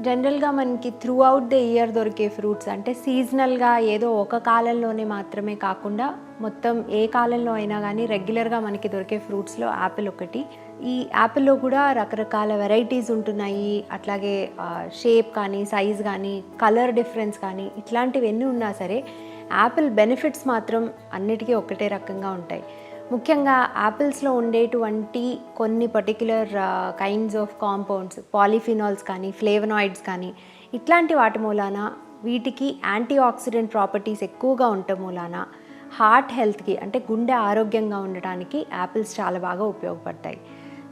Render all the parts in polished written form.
జనరల్‌గా మనకి through out the year దొరికే ఫ్రూట్స్ అంటే సీజనల్‌గా ఏదో ఒక కాలంలోనే మాత్రమే కాకుండా మొత్తం ఏ కాలంలో అయినా గానీ రెగ్యులర్‌గా మనకి దొరికే ఫ్రూట్స్‌లో యాపిల్ ఒకటి. ఈ యాపిల్‌లో కూడా రకరకాల వెరైటీస్ ఉంటున్నాయి. అట్లాగే షేప్ కానీ, సైజ్ కానీ, కలర్ డిఫరెన్స్ కానీ ఇట్లాంటివన్నీ ఉన్నా సరే యాపిల్ బెనిఫిట్స్ మాత్రం అన్నిటికీ ఒకటే రకంగా ఉంటాయి. ముఖ్యంగా యాపిల్స్లో ఉండేటువంటి కొన్ని particular kinds of compounds, polyphenols కానీ, ఫ్లేవనాయిడ్స్ కానీ ఇట్లాంటి వాటి మూలాన వీటికి యాంటీ ఆక్సిడెంట్ ప్రాపర్టీస్ ఎక్కువగా ఉండటం మూలాన హార్ట్ హెల్త్కి అంటే గుండె ఆరోగ్యంగా ఉండడానికి యాపిల్స్ చాలా బాగా ఉపయోగపడతాయి.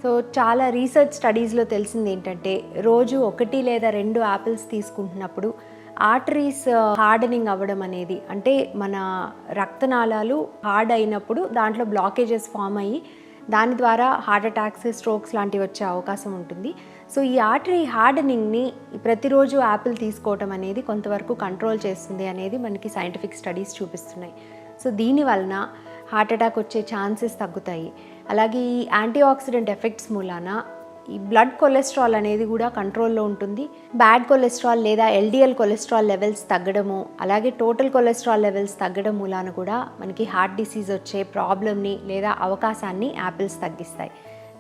సో చాలా రీసెర్చ్ స్టడీస్లో తెలిసింది ఏంటంటే రోజు 1 లేదా 2 యాపిల్స్ తీసుకుంటున్నప్పుడు ఆర్టరీస్ హార్డనింగ్ అవ్వడం అనేది అంటే మన రక్తనాళాలు హార్డ్ అయినప్పుడు దాంట్లో బ్లాకేజెస్ ఫామ్ అయ్యి దాని ద్వారా హార్ట్ అటాక్స్, స్ట్రోక్స్ లాంటివి వచ్చే అవకాశం ఉంటుంది. సో ఈ ఆర్టరీ హార్డనింగ్ని ప్రతిరోజు యాపిల్ తీసుకోవటం అనేది కొంతవరకు కంట్రోల్ చేస్తుంది అనేది మనకి సైంటిఫిక్ స్టడీస్ చూపిస్తున్నాయి. సో దీని వలన హార్ట్ అటాక్ వచ్చే ఛాన్సెస్ తగ్గుతాయి. అలాగే ఈ యాంటీ ఆక్సిడెంట్ ఎఫెక్ట్స్ మూలాన ఈ బ్లడ్ కొలెస్ట్రాల్ అనేది కూడా కంట్రోల్లో ఉంటుంది. బ్యాడ్ కొలెస్ట్రాల్ లేదా ఎల్డిఎల్ కొలెస్ట్రాల్ లెవెల్స్ తగ్గడము, అలాగే టోటల్ కొలెస్ట్రాల్ లెవెల్స్ తగ్గడం మూలాన కూడా మనకి హార్ట్ డిసీజ్ వచ్చే ప్రాబ్లమ్ని లేదా అవకాశాన్ని యాపిల్స్ తగ్గిస్తాయి.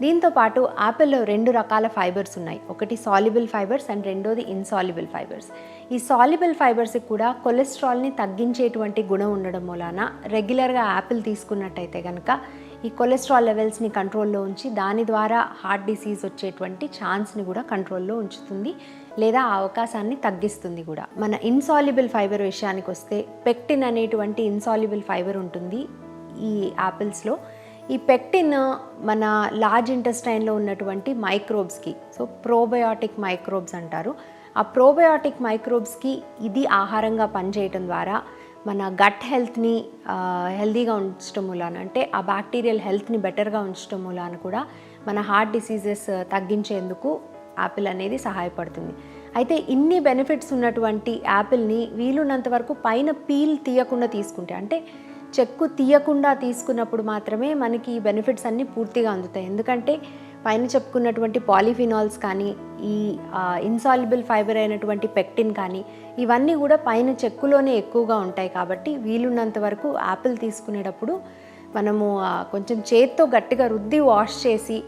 దీంతోపాటు యాపిల్లో 2 రకాల ఫైబర్స్ ఉన్నాయి. ఒకటి సాల్యుబుల్ ఫైబర్స్ అండ్ రెండోది ఇన్సాల్యుబుల్ ఫైబర్స్. ఈ సాల్యుబుల్ ఫైబర్స్కి కూడా కొలెస్ట్రాల్ని తగ్గించేటువంటి గుణం ఉండడం మూలాన రెగ్యులర్గా యాపిల్ తీసుకున్నట్టయితే కనుక ఈ కొలెస్ట్రాల్ లెవెల్స్ని కంట్రోల్లో ఉంచి దాని ద్వారా హార్ట్ డిసీజ్ వచ్చేటువంటి ఛాన్స్ని కూడా కంట్రోల్లో ఉంచుతుంది లేదా ఆ అవకాశాన్ని తగ్గిస్తుంది కూడా. మన ఇన్సాల్యుబుల్ ఫైబర్ విషయానికి వస్తే పెక్టిన్ అనేటువంటి ఇన్సాల్యుబుల్ ఫైబర్ ఉంటుంది ఈ యాపిల్స్లో. ఈ పెక్టిన్ మన లార్జ్ ఇంటెస్టైన్లో ఉన్నటువంటి మైక్రోబ్స్కి, సో ప్రోబయాటిక్ మైక్రోబ్స్ అంటారు, ఆ ప్రోబయాటిక్ మైక్రోబ్స్కి ఇది ఆహారంగా పనిచేయటం ద్వారా మన గట్ హెల్త్ని హెల్తీగా ఉంచడం మూలాన అంటే ఆ బ్యాక్టీరియల్ హెల్త్ని బెటర్గా ఉంచడం మూలాన కూడా మన హార్ట్ డిసీజెస్ తగ్గించేందుకు యాపిల్ అనేది సహాయపడుతుంది. అయితే ఇన్ని బెనిఫిట్స్ ఉన్నటువంటి యాపిల్ని వీలున్నంత వరకు పైన పీల్ తీయకుండా తీసుకుంటే అంటే చెక్కు తీయకుండా తీసుకున్నప్పుడు మాత్రమే మనకి ఈ బెనిఫిట్స్ అన్నీ పూర్తిగా అందుతాయి. ఎందుకంటే పైన చెప్పుకున్నటువంటి పాలిఫినాల్స్ కానీ, ఈ ఇన్సాల్యుబుల్ ఫైబర్ అయినటువంటి పెక్టిన్ కానీ ఇవన్నీ కూడా పైన చెక్కులోనే ఎక్కువగా ఉంటాయి. కాబట్టి వీలున్నంత వరకు యాపిల్ తీసుకునేటప్పుడు మనము కొంచెం చేత్తో గట్టిగా రుద్ది వాష్ చేసి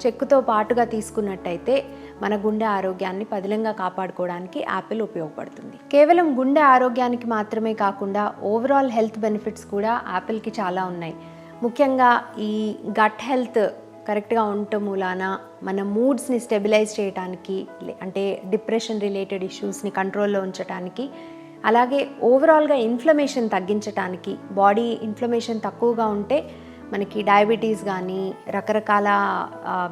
చెక్కుతో పాటుగా తీసుకున్నట్టయితే మన గుండె ఆరోగ్యాన్ని పదిలంగా కాపాడుకోవడానికి యాపిల్ ఉపయోగపడుతుంది. కేవలం గుండె ఆరోగ్యానికి మాత్రమే కాకుండా ఓవరాల్ హెల్త్ బెనిఫిట్స్ కూడా యాపిల్కి చాలా ఉన్నాయి. ముఖ్యంగా ఈ గట్ హెల్త్ కరెక్ట్గా ఉండటం మూలాన మన మూడ్స్ని స్టెబిలైజ్ చేయడానికి అంటే డిప్రెషన్ రిలేటెడ్ ఇష్యూస్ని కంట్రోల్లో ఉంచడానికి, అలాగే ఓవరాల్గా ఇన్ఫ్లమేషన్ తగ్గించడానికి, బాడీ ఇన్ఫ్లమేషన్ తక్కువగా ఉంటే మనకి డయాబెటీస్ కానీ, రకరకాల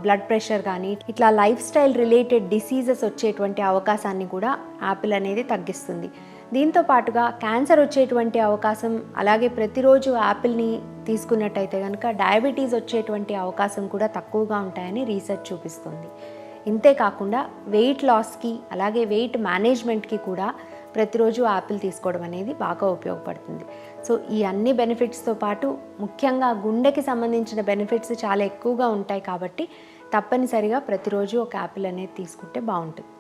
బ్లడ్ ప్రెషర్ కానీ ఇట్లా లైఫ్ స్టైల్ రిలేటెడ్ డిసీజెస్ వచ్చేటువంటి అవకాశాన్ని కూడా యాపిల్ అనేది తగ్గిస్తుంది. దీంతో పాటుగా క్యాన్సర్ వచ్చేటువంటి అవకాశం, అలాగే ప్రతిరోజు యాపిల్ని తీసుకున్నట్టయితే కనుక డయాబెటీస్ వచ్చేటువంటి అవకాశం కూడా తక్కువగా ఉంటాయని రీసెర్చ్ చూపిస్తుంది. ఇంతేకాకుండా వెయిట్ లాస్కి అలాగే వెయిట్ మేనేజ్మెంట్కి కూడా ప్రతిరోజు యాపిల్ తీసుకోవడం అనేది బాగా ఉపయోగపడుతుంది. సో ఈ అన్ని బెనిఫిట్స్తో పాటు ముఖ్యంగా గుండెకి సంబంధించిన బెనిఫిట్స్ చాలా ఎక్కువగా ఉంటాయి. కాబట్టి తప్పనిసరిగా ప్రతిరోజు ఒక యాపిల్ అనేది తీసుకుంటే బాగుంటుంది.